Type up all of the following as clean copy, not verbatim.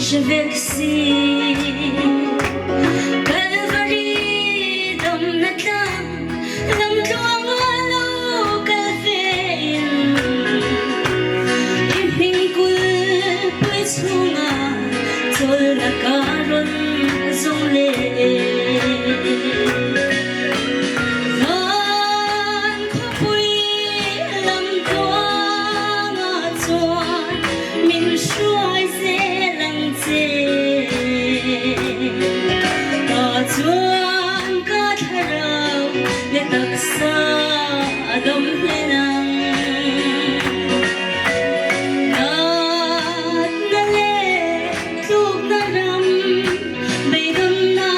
je vexi Calvary đom nát lam tluang alo calvein im hing kul pui chunga chol na karon zong le tluang ka tharaw le taksa adom henang nat na le tluk na ram beidon na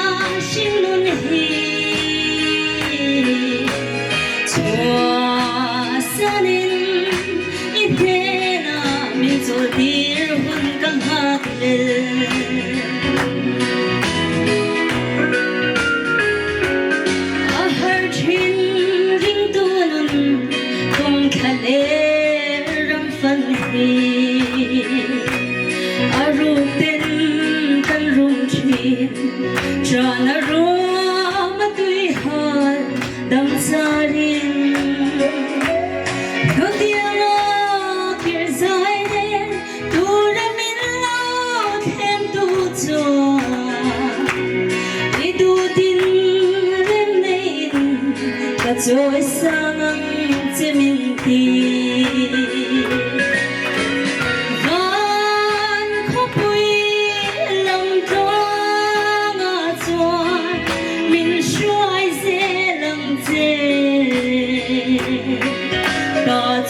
shinun hi chua sanin ithena min chol dir hun kang hak le Arupin kan rung chin Trana rom atui hal dam sarin Nutiala kir zaiden Tura min lao them tu chua Idu din rem nein Ka choi sangang chemin ti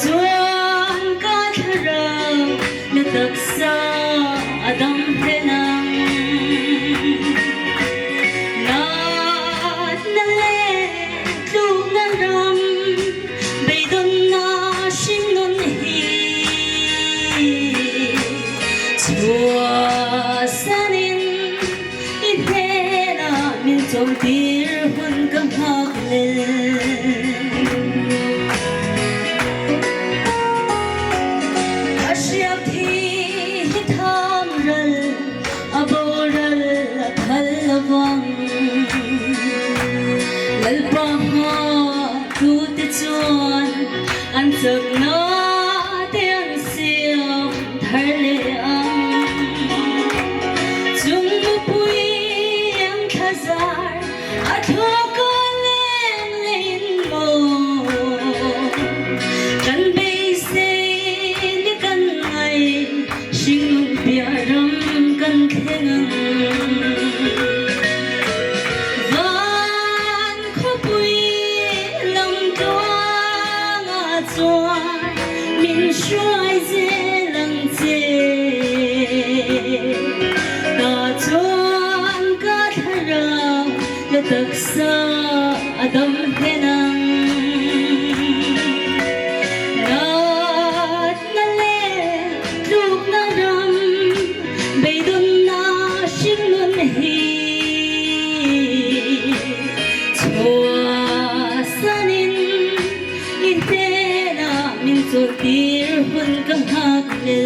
tluang ka tharaw le taksa adam henang nat na le tluk na ram beidon na shinun hi chua sanin ithena min chom tir hun kang hak le lalpa ha tu te chuan an chak na te an siam thar le ang chung mu pui ang khazar a thoko leng lein mo kan be se ni kan ai sing bia ram kan khengang min shuai ze lang ze ta chuan ka tharaw le taksa adam henang nat na le tluk na ram beidon na shinun hi chua sanin ithena min chol tir hun kang hak le